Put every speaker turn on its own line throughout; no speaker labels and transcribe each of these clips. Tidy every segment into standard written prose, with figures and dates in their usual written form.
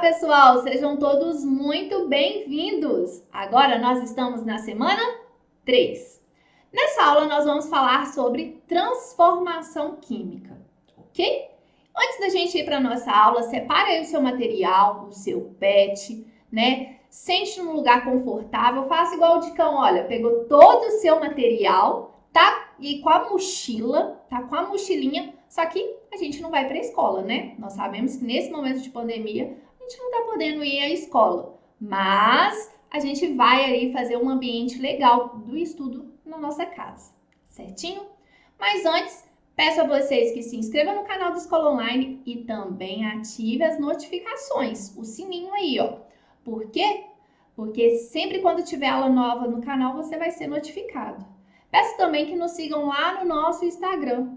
pessoal, sejam todos muito bem-vindos! Agora nós estamos na semana 3. Nessa aula nós vamos falar sobre transformação química, ok? Antes da gente ir para a nossa aula, separe aí o seu material, o seu PET, né? Sente num lugar confortável, faça igual o Dicão, olha, pegou todo o seu material, tá? E com a mochila, tá? Com a mochilinha, só que a gente não vai para a escola, né? Nós sabemos que nesse momento de pandemia, a gente não tá podendo ir à escola, mas a gente vai aí fazer um ambiente legal do estudo na nossa casa, certinho? Mas antes, peço a vocês que se inscrevam no canal do Escola Online e também ative as notificações, o sininho aí, ó. Por quê? Porque sempre quando tiver aula nova no canal, você vai ser notificado. Peço também que nos sigam lá no nosso Instagram.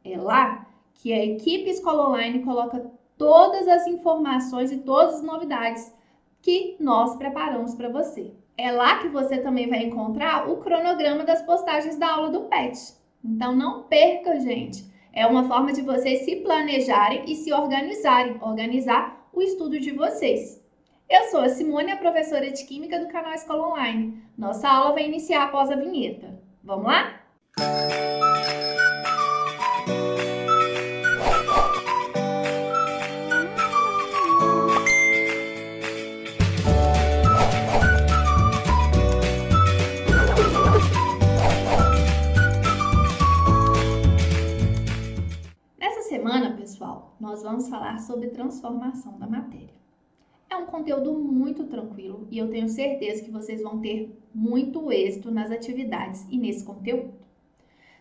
É lá que a equipe Escola Online coloca todas as informações e todas as novidades que nós preparamos para você. É lá que você também vai encontrar o cronograma das postagens da aula do PET. Então não perca, gente. É uma forma de vocês se planejarem e se organizarem, organizar o estudo de vocês. Eu sou a Simone, a professora de Química do canal Escola Online. Nossa aula vai iniciar após a vinheta. Vamos lá? Pessoal, nós vamos falar sobre transformação da matéria. É um conteúdo muito tranquilo e eu tenho certeza que vocês vão ter muito êxito nas atividades e nesse conteúdo.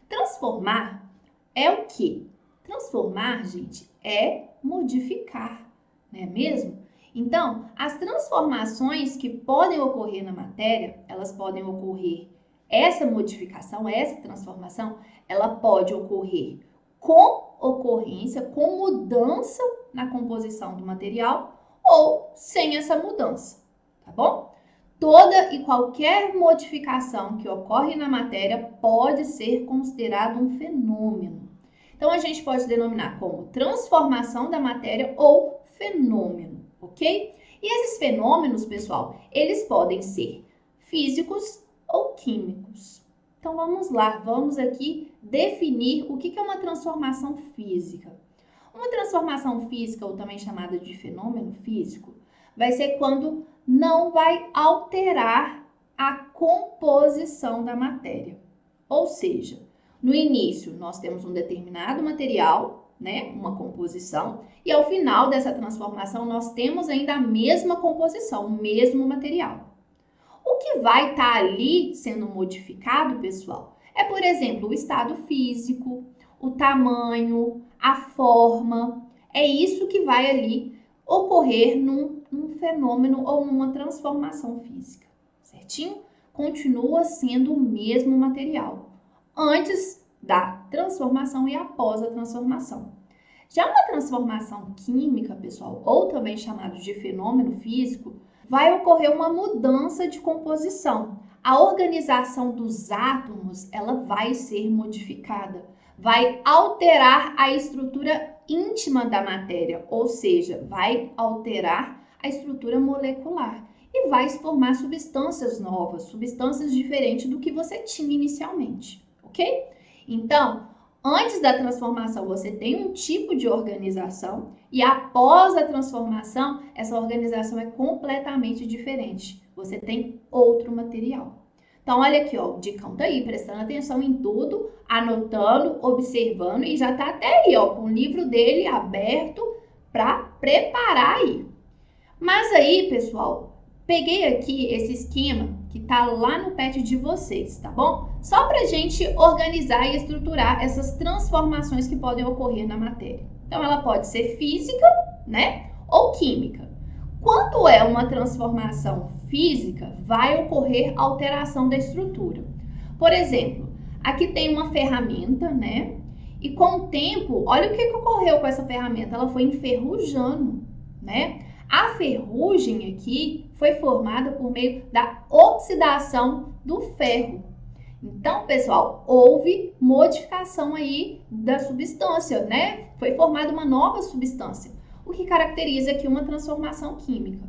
Transformar é o quê? Transformar, gente, é modificar, não é mesmo? Então, as transformações que podem ocorrer na matéria, elas podem ocorrer, essa modificação, essa transformação, ela pode ocorrer com ocorrência, com mudança na composição do material ou sem essa mudança, tá bom? Toda e qualquer modificação que ocorre na matéria pode ser considerado um fenômeno. Então, a gente pode denominar como transformação da matéria ou fenômeno, ok? E esses fenômenos, pessoal, eles podem ser físicos ou químicos. Então, vamos lá, vamos aqui definir o que é uma transformação física. Uma transformação física, ou também chamada de fenômeno físico, vai ser quando não vai alterar a composição da matéria. Ou seja, no início nós temos um determinado material, né, uma composição, e ao final dessa transformação nós temos ainda a mesma composição, o mesmo material. O que vai estar ali sendo modificado, pessoal, é, por exemplo, o estado físico, o tamanho, a forma. É isso que vai ali ocorrer num fenômeno ou numa transformação física, certinho? Continua sendo o mesmo material, antes da transformação e após a transformação. Já uma transformação química, pessoal, ou também chamado de fenômeno físico, vai ocorrer uma mudança de composição. A organização dos átomos, ela vai ser modificada, vai alterar a estrutura íntima da matéria, ou seja, vai alterar a estrutura molecular e vai se formar substâncias novas, substâncias diferentes do que você tinha inicialmente, ok? Então, antes da transformação, você tem um tipo de organização e após a transformação, essa organização é completamente diferente. Você tem outro material. Então, olha aqui, ó, o Dicão tá aí, prestando atenção em tudo, anotando, observando e já tá até aí, ó, com o livro dele aberto para preparar aí. Mas aí, pessoal, peguei aqui esse esquema que tá lá no PET de vocês, tá bom? Só pra gente organizar e estruturar essas transformações que podem ocorrer na matéria. Então, ela pode ser física, né? Ou química. Quando é uma transformação física, vai ocorrer alteração da estrutura. Por exemplo, aqui tem uma ferramenta, né? E com o tempo, olha o que ocorreu com essa ferramenta. Ela foi enferrujando, né? A ferrugem aqui foi formada por meio da oxidação do ferro. Então, pessoal, houve modificação aí da substância, né? Foi formada uma nova substância. o que caracteriza aqui uma transformação química.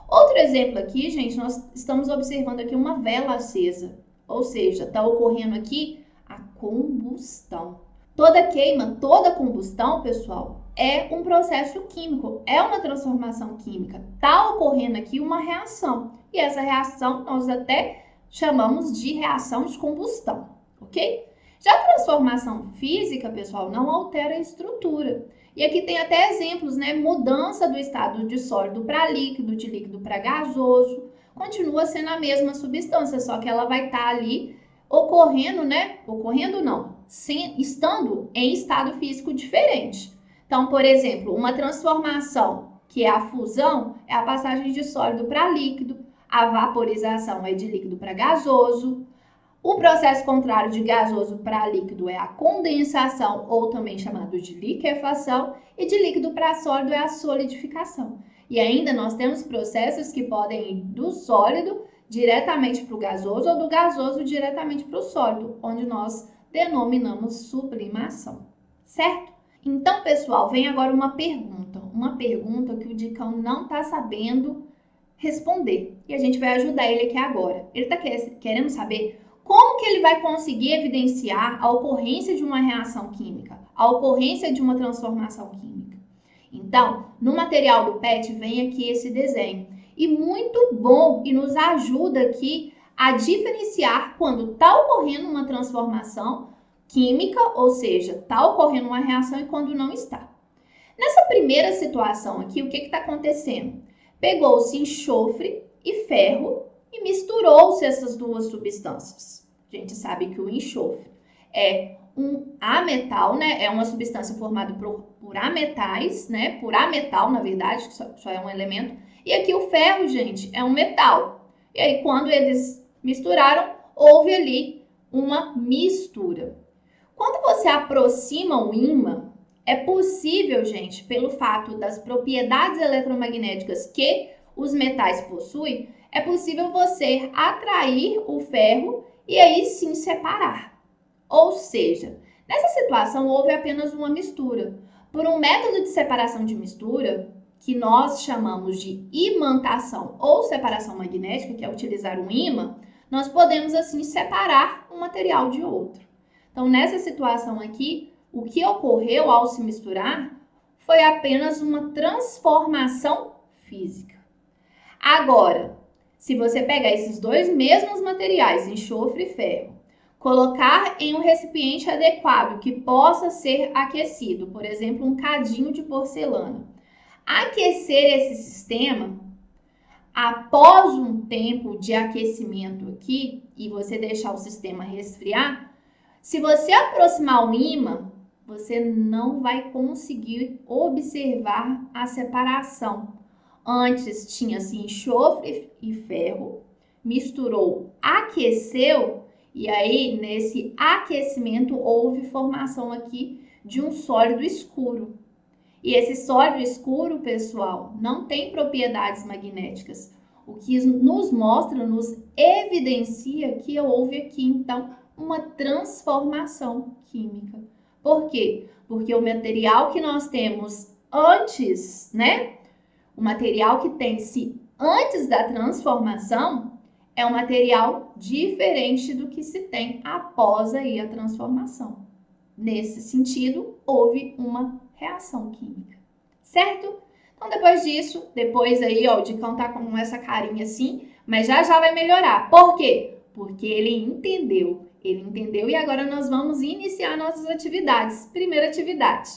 Outro exemplo aqui, gente, nós estamos observando aqui uma vela acesa, ou seja, está ocorrendo aqui a combustão. Toda queima, toda combustão, pessoal, é um processo químico, é uma transformação química. Está ocorrendo aqui uma reação, e essa reação nós até chamamos de reação de combustão, ok? Já a transformação física, pessoal, não altera a estrutura. E aqui tem até exemplos, né? Mudança do estado de sólido para líquido, de líquido para gasoso. Continua sendo a mesma substância, só que ela vai estar ali ocorrendo, né? Ocorrendo não, estando em estado físico diferente. Então, por exemplo, uma transformação, que é a fusão, é a passagem de sólido para líquido. A vaporização é de líquido para gasoso. O processo contrário de gasoso para líquido é a condensação, ou também chamado de liquefação, e de líquido para sólido é a solidificação. E ainda nós temos processos que podem ir do sólido diretamente para o gasoso ou do gasoso diretamente para o sólido, onde nós denominamos sublimação, certo? Então, pessoal, vem agora uma pergunta que o Dicão não está sabendo responder, e a gente vai ajudar ele aqui agora. Ele está querendo saber como que ele vai conseguir evidenciar a ocorrência de uma reação química, a ocorrência de uma transformação química. Então, no material do PET vem aqui esse desenho, e muito bom, e nos ajuda aqui a diferenciar quando está ocorrendo uma transformação química, ou seja, está ocorrendo uma reação e quando não está. Nessa primeira situação aqui, o que está acontecendo? Pegou-se enxofre e ferro e misturou-se essas duas substâncias. A gente sabe que o enxofre é um ametal, né? É uma substância formada por ametais, né? Por ametal, na verdade, que só é um elemento. E aqui o ferro, gente, é um metal. E aí, quando eles misturaram, houve ali uma mistura. Quando você aproxima o ímã, é possível, gente, pelo fato das propriedades eletromagnéticas que os metais possuem, é possível você atrair o ferro e aí sim separar. Ou seja, nessa situação houve apenas uma mistura. Por um método de separação de mistura, que nós chamamos de imantação ou separação magnética, que é utilizar um ímã, nós podemos assim separar um material de outro. Então, nessa situação aqui, o que ocorreu ao se misturar foi apenas uma transformação física. Agora, se você pegar esses dois mesmos materiais, enxofre e ferro, colocar em um recipiente adequado que possa ser aquecido, por exemplo, um cadinho de porcelana, aquecer esse sistema, após um tempo de aquecimento aqui, e você deixar o sistema resfriar, se você aproximar o ímã, você não vai conseguir observar a separação. Antes tinha-se enxofre e ferro, misturou, aqueceu, e aí nesse aquecimento houve formação aqui de um sólido escuro. E esse sólido escuro, pessoal, não tem propriedades magnéticas. O que nos mostra, nos evidencia que houve aqui, então, uma transformação química. Por quê? Porque o material que nós temos antes, né? O material que tem-se antes da transformação é um material diferente do que se tem após aí a transformação. Nesse sentido, houve uma reação química, certo? Então, depois disso, depois aí, ó, o Dicão tá com essa carinha assim, mas já vai melhorar. Por quê? Porque ele entendeu e agora nós vamos iniciar nossas atividades. Primeira atividade.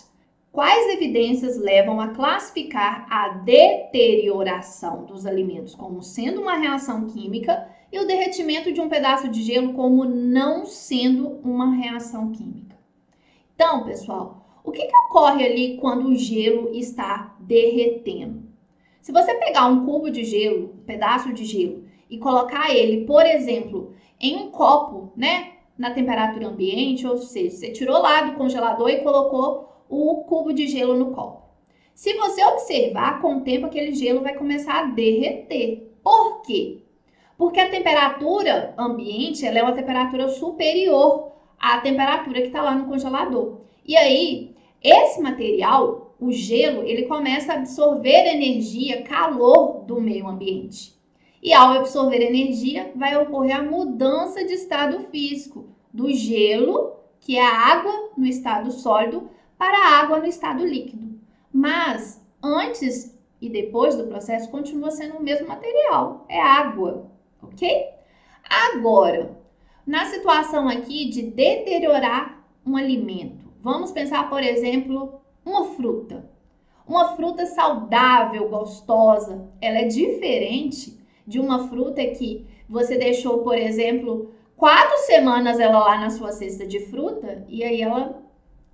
Quais evidências levam a classificar a deterioração dos alimentos como sendo uma reação química e o derretimento de um pedaço de gelo como não sendo uma reação química? Então, pessoal, o que ocorre ali quando o gelo está derretendo? Se você pegar um cubo de gelo, um pedaço de gelo, e colocar ele, por exemplo, em um copo, né, na temperatura ambiente, ou seja, você tirou lá do congelador e colocou o cubo de gelo no copo. Se você observar, com o tempo aquele gelo vai começar a derreter. Por quê? Porque a temperatura ambiente, ela é uma temperatura superior à temperatura que está lá no congelador. E aí, esse material, o gelo, ele começa a absorver energia, calor do meio ambiente. E ao absorver energia, vai ocorrer a mudança de estado físico do gelo, que é a água no estado sólido, para a água no estado líquido. Mas antes e depois do processo continua sendo o mesmo material, é água, ok? Agora, na situação aqui de deteriorar um alimento, vamos pensar, por exemplo, uma fruta. Uma fruta saudável, gostosa, ela é diferente de uma fruta que você deixou, por exemplo, 4 semanas ela lá na sua cesta de fruta e aí ela,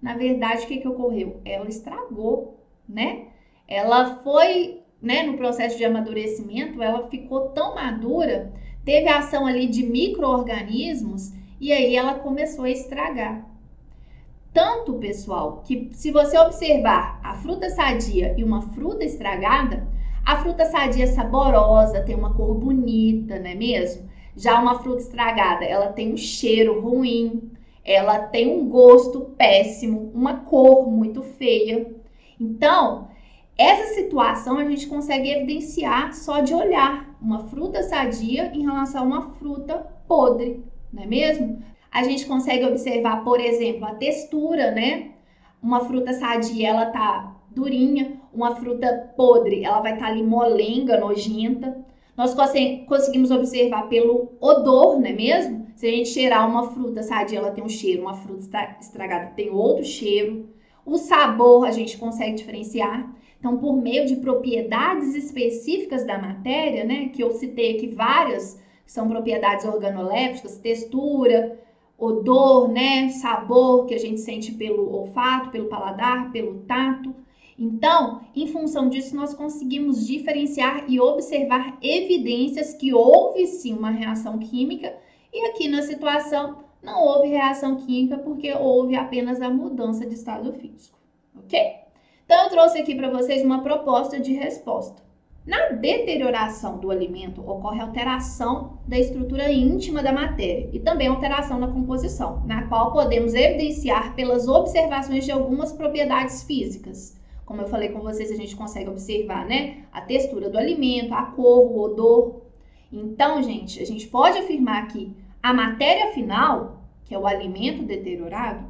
na verdade, o que ocorreu? Ela estragou, né? Ela foi, né, no processo de amadurecimento, ela ficou tão madura, teve ação ali de micro-organismos e aí ela começou a estragar. Tanto, pessoal, que se você observar a fruta sadia e uma fruta estragada, a fruta sadia é saborosa, tem uma cor bonita, não é mesmo? Já uma fruta estragada, ela tem um cheiro ruim, ela tem um gosto péssimo, uma cor muito feia. Então, essa situação a gente consegue evidenciar só de olhar uma fruta sadia em relação a uma fruta podre, não é mesmo? A gente consegue observar, por exemplo, a textura, né? Uma fruta sadia, ela tá durinha, uma fruta podre, ela vai estar ali molenga, nojenta. Nós conseguimos observar pelo odor, não é mesmo? Se a gente cheirar uma fruta sadia, ela tem um cheiro, uma fruta estragada tem outro cheiro. O sabor a gente consegue diferenciar. Então, por meio de propriedades específicas da matéria, né? Que eu citei aqui várias, que são propriedades organolépticas, textura, odor, né, sabor que a gente sente pelo olfato, pelo paladar, pelo tato. Então, em função disso, nós conseguimos diferenciar e observar evidências que houve sim uma reação química e aqui na situação não houve reação química porque houve apenas a mudança de estado físico, ok? Então, eu trouxe aqui para vocês uma proposta de resposta. Na deterioração do alimento, ocorre alteração da estrutura íntima da matéria e também alteração na composição, na qual podemos evidenciar pelas observações de algumas propriedades físicas. Como eu falei com vocês, a gente consegue observar, né? A textura do alimento, a cor, o odor. Então, gente, a gente pode afirmar que a matéria final, que é o alimento deteriorado,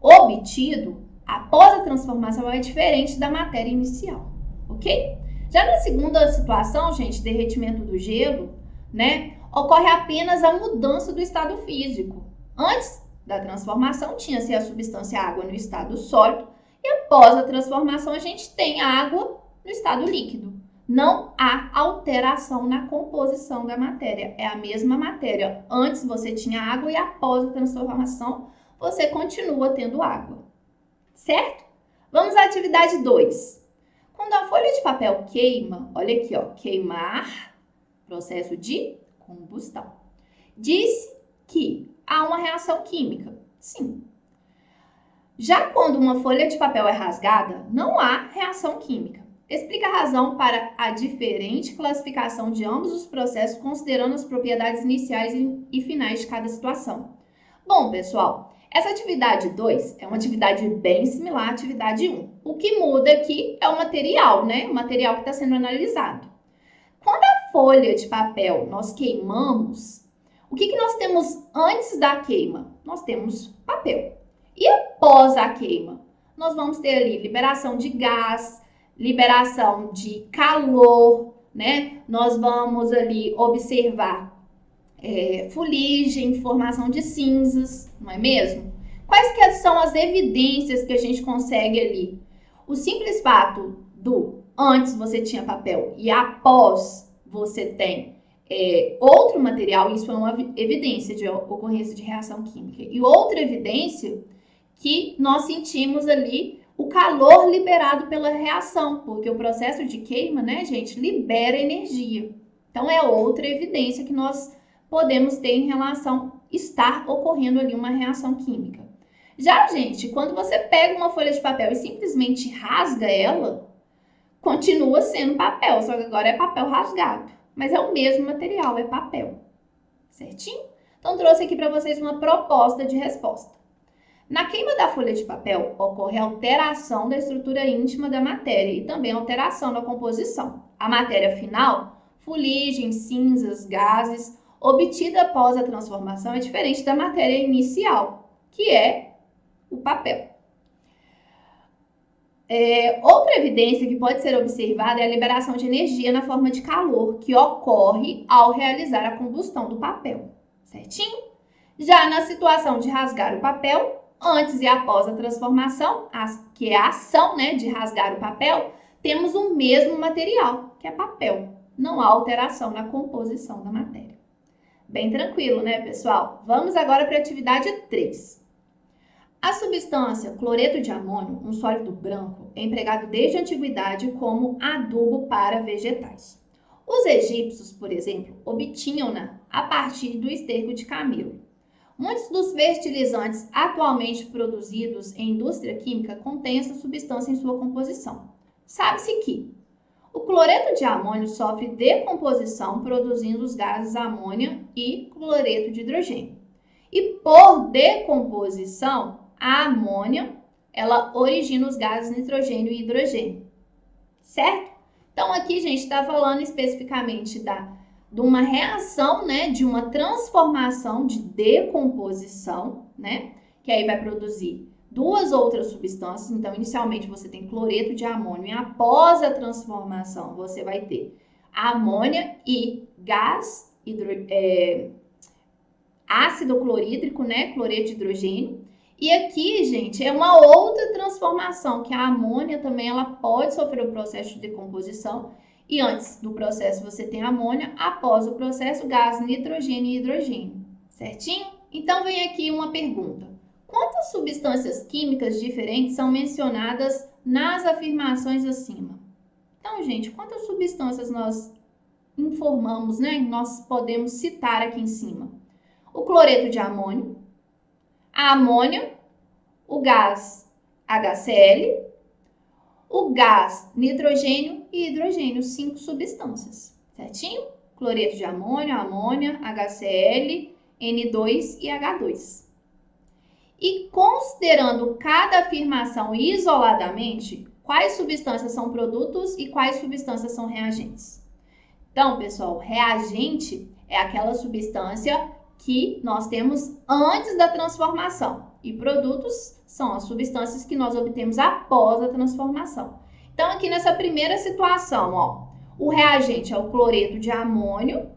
obtido após a transformação é diferente da matéria inicial, ok? Já na segunda situação, gente, derretimento do gelo, né, ocorre apenas a mudança do estado físico. Antes da transformação, tinha-se a substância água no estado sólido e após a transformação, a gente tem a água no estado líquido. Não há alteração na composição da matéria, é a mesma matéria. Antes você tinha água e após a transformação, você continua tendo água, certo? Vamos à atividade 2. Quando a folha de papel queima, olha aqui, ó, queimar, processo de combustão. Diz que há uma reação química. Sim. Já quando uma folha de papel é rasgada, não há reação química. Explica a razão para a diferente classificação de ambos os processos, considerando as propriedades iniciais e finais de cada situação. Bom, pessoal, essa atividade 2 é uma atividade bem similar à atividade 1. O que muda aqui é o material, né? O material que está sendo analisado. Quando a folha de papel nós queimamos, o que nós temos antes da queima? Nós temos papel. E após a queima, nós vamos ter ali liberação de gás, liberação de calor, né? Nós vamos ali observar fuligem, formação de cinzas, não é mesmo? Quais que são as evidências que a gente consegue ali? O simples fato do antes você tinha papel e após você tem outro material, isso é uma evidência de ocorrência de reação química. E outra evidência que nós sentimos ali o calor liberado pela reação, porque o processo de queima, né, gente, libera energia. Então, é outra evidência que nós podemos ter em relação a estar ocorrendo ali uma reação química. Já, gente, quando você pega uma folha de papel e simplesmente rasga ela, continua sendo papel, só que agora é papel rasgado. Mas é o mesmo material, é papel. Certinho? Então, trouxe aqui para vocês uma proposta de resposta. Na queima da folha de papel, ocorre alteração da estrutura íntima da matéria e também alteração da composição. A matéria final, fuligem, cinzas, gases, obtida após a transformação é diferente da matéria inicial, que é o papel. Outra evidência que pode ser observada é a liberação de energia na forma de calor, que ocorre ao realizar a combustão do papel, certinho? Já na situação de rasgar o papel, antes e após a transformação, que é a ação, de rasgar o papel, temos o mesmo material, que é papel. Não há alteração na composição da matéria. Bem tranquilo, né, pessoal? Vamos agora para a atividade 3. A substância cloreto de amônio, um sólido branco, é empregado desde a antiguidade como adubo para vegetais. Os egípcios, por exemplo, obtinham-na a partir do esterco de camelo. Muitos dos fertilizantes atualmente produzidos em indústria química contêm essa substância em sua composição. Sabe-se que o cloreto de amônio sofre decomposição produzindo os gases amônia e cloreto de hidrogênio. E por decomposição, a amônia, ela origina os gases nitrogênio e hidrogênio, certo? Então aqui, gente, está falando especificamente de uma reação, de uma transformação de decomposição, que aí vai produzir duas outras substâncias. Então, inicialmente você tem cloreto de amônio e após a transformação você vai ter amônia e gás ácido clorídrico, cloreto de hidrogênio. E aqui, gente, é uma outra transformação, que a amônia também ela pode sofrer o processo de decomposição. E antes do processo você tem amônia, após o processo gás, nitrogênio e hidrogênio, certinho? Então vem aqui uma pergunta. Quantas substâncias químicas diferentes são mencionadas nas afirmações acima? Então, gente, quantas substâncias nós informamos, nós podemos citar aqui em cima? O cloreto de amônio, a amônia, o gás HCl, o gás nitrogênio e hidrogênio, 5 substâncias, certinho? Cloreto de amônio, amônia, HCl, N2 e H2. E considerando cada afirmação isoladamente, quais substâncias são produtos e quais substâncias são reagentes? Então, pessoal, reagente é aquela substância que nós temos antes da transformação. E produtos são as substâncias que nós obtemos após a transformação. Então, aqui nessa primeira situação, o reagente é o cloreto de amônio,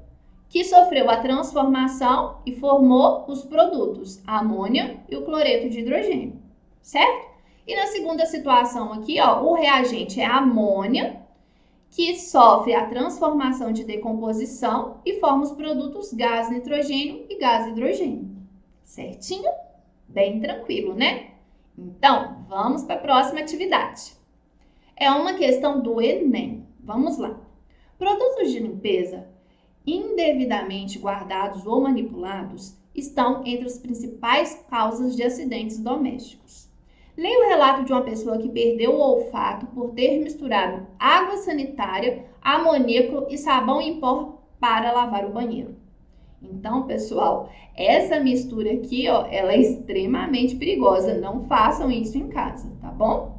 que sofreu a transformação e formou os produtos, a amônia e o cloreto de hidrogênio, certo? E na segunda situação aqui, o reagente é a amônia, que sofre a transformação de decomposição e forma os produtos gás nitrogênio e gás hidrogênio, certinho? Bem tranquilo, né? Então, vamos para a próxima atividade. É uma questão do Enem. Vamos lá. Produtos de limpeza indevidamente guardados ou manipulados estão entre as principais causas de acidentes domésticos. Leia o relato de uma pessoa que perdeu o olfato por ter misturado água sanitária, amoníaco e sabão em pó para lavar o banheiro. Então, pessoal, essa mistura aqui, ela é extremamente perigosa. Não façam isso em casa, tá bom?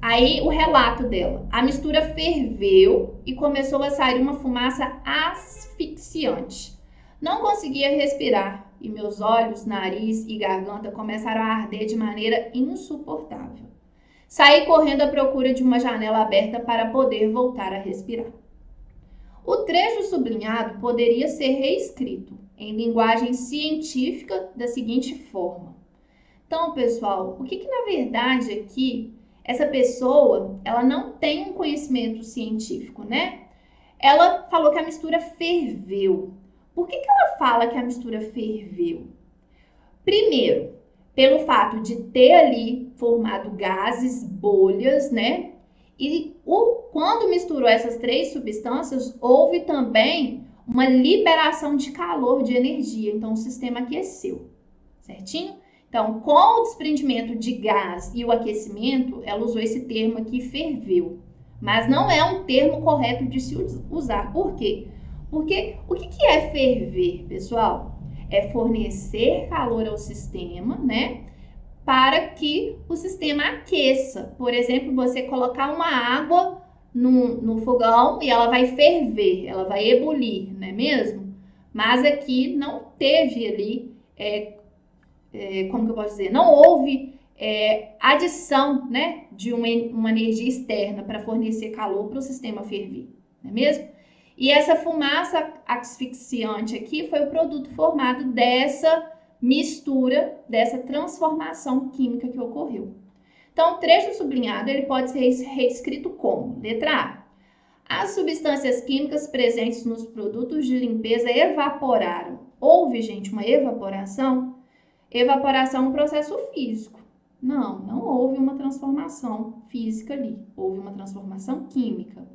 Aí, o relato dela. A mistura ferveu e começou a sair uma fumaça asfixiante. Não conseguia respirar e meus olhos, nariz e garganta começaram a arder de maneira insuportável. Saí correndo à procura de uma janela aberta para poder voltar a respirar. O trecho sublinhado poderia ser reescrito em linguagem científica da seguinte forma. Então, pessoal, o que na verdade aqui essa pessoa, ela não tem um conhecimento científico, Ela falou que a mistura ferveu. Por que ela fala que a mistura ferveu? Primeiro, pelo fato de ter ali formado gases, bolhas, E quando misturou essas 3 substâncias, houve também uma liberação de calor, de energia. Então, o sistema aqueceu, certinho? Então, com o desprendimento de gás e o aquecimento, ela usou esse termo aqui, ferveu. Mas não é um termo correto de se usar. Por quê? Porque o que é ferver, pessoal? É fornecer calor ao sistema, para que o sistema aqueça. Por exemplo, você colocar uma água no fogão e ela vai ferver, ela vai ebulir, não é mesmo? Mas aqui não teve ali, como que eu posso dizer? Não houve adição, né, de uma energia externa para fornecer calor para o sistema ferver, não é mesmo? E essa fumaça asfixiante aqui foi o produto formado dessa mistura, dessa transformação química que ocorreu. Então, o trecho sublinhado ele pode ser reescrito como: letra A. As substâncias químicas presentes nos produtos de limpeza evaporaram. Houve, gente, uma evaporação? Evaporação é um processo físico. Não houve uma transformação física ali. Houve uma transformação química.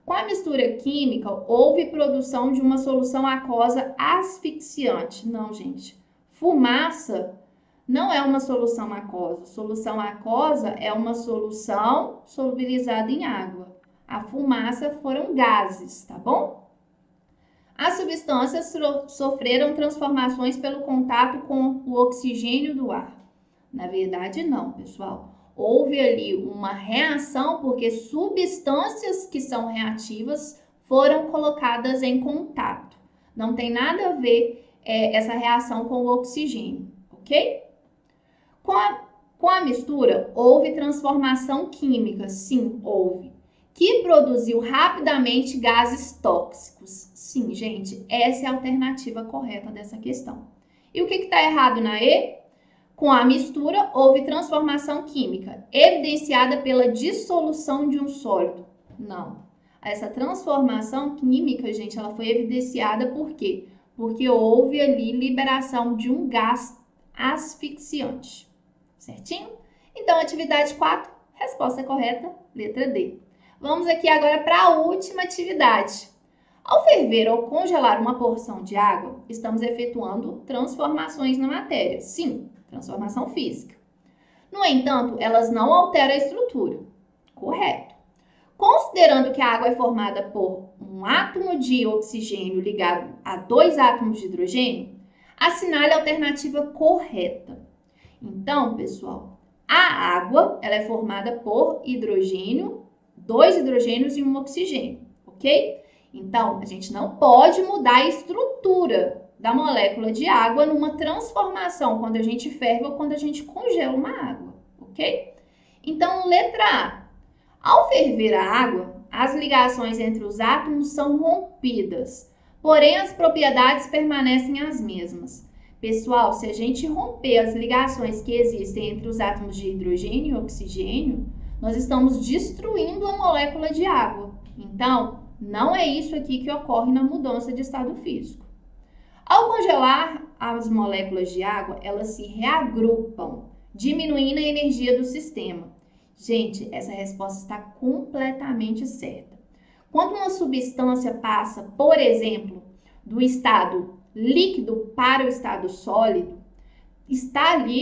Com a mistura química, houve produção de uma solução aquosa asfixiante. Não, gente. Fumaça não é uma solução aquosa. Solução aquosa é uma solução solubilizada em água. A fumaça foram gases, tá bom? As substâncias sofreram transformações pelo contato com o oxigênio do ar. Na verdade, não, pessoal. Houve ali uma reação porque substâncias que são reativas foram colocadas em contato. Não tem nada a ver essa reação com o oxigênio, ok? Com a mistura, houve transformação química, sim, houve, que produziu rapidamente gases tóxicos. Sim, gente, essa é a alternativa correta dessa questão. E o que está errado na E? Com a mistura, houve transformação química, evidenciada pela dissolução de um sólido. Não. Essa transformação química, gente, ela foi evidenciada por quê? Porque houve ali liberação de um gás asfixiante. Certinho? Então, atividade 4, resposta correta, letra D. Vamos aqui agora para a última atividade. Ao ferver ou congelar uma porção de água, estamos efetuando transformações na matéria. Sim, transformação física. No entanto, elas não alteram a estrutura. Correto. Considerando que a água é formada por um átomo de oxigênio ligado a 2 átomos de hidrogênio, assinale a alternativa correta. Então, pessoal, a água ela é formada por hidrogênio, 2 hidrogênios e um oxigênio, ok? Então, a gente não pode mudar a estrutura da molécula de água numa transformação quando a gente ferve ou quando a gente congela uma água, ok? Então, letra A. Ao ferver a água, as ligações entre os átomos são rompidas, porém as propriedades permanecem as mesmas. Pessoal, se a gente romper as ligações que existem entre os átomos de hidrogênio e oxigênio, nós estamos destruindo a molécula de água. Então, não é isso aqui que ocorre na mudança de estado físico. Ao congelar as moléculas de água, elas se reagrupam, diminuindo a energia do sistema. Gente, essa resposta está completamente certa. Quando uma substância passa, por exemplo, do estado líquido para o estado sólido,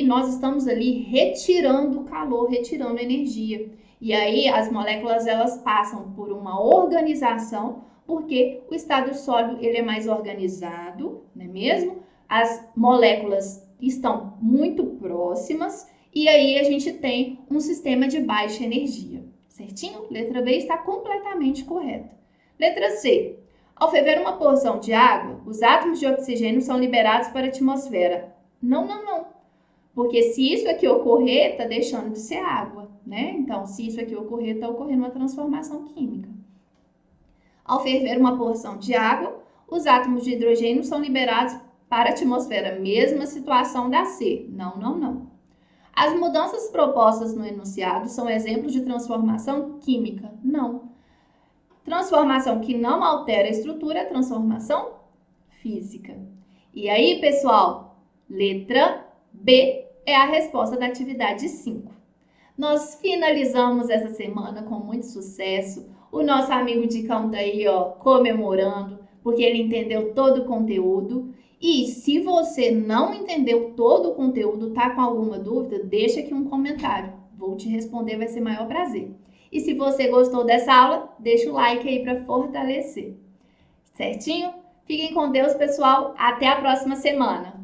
nós estamos ali retirando calor, retirando energia. E aí as moléculas elas passam por uma organização, porque o estado sólido ele é mais organizado, não é mesmo? As moléculas estão muito próximas e aí a gente tem um sistema de baixa energia, certinho? Letra B está completamente correta. Letra C. Ao ferver uma porção de água, os átomos de oxigênio são liberados para a atmosfera. Não. Porque se isso aqui ocorrer, está deixando de ser água, né? Então, se isso aqui ocorrer, está ocorrendo uma transformação química. Ao ferver uma porção de água, os átomos de hidrogênio são liberados para a atmosfera. Mesma situação da C. Não. As mudanças propostas no enunciado são exemplos de transformação química? Não. Transformação que não altera a estrutura é transformação física. E aí, pessoal, letra B é a resposta da atividade 5. Nós finalizamos essa semana com muito sucesso. O nosso amigo Dicão tá aí, ó, comemorando, porque ele entendeu todo o conteúdo. E se você não entendeu todo o conteúdo, tá com alguma dúvida, deixa aqui um comentário. Vou te responder, vai ser maior prazer. E se você gostou dessa aula, deixa o like aí para fortalecer. Certinho? Fiquem com Deus, pessoal. Até a próxima semana.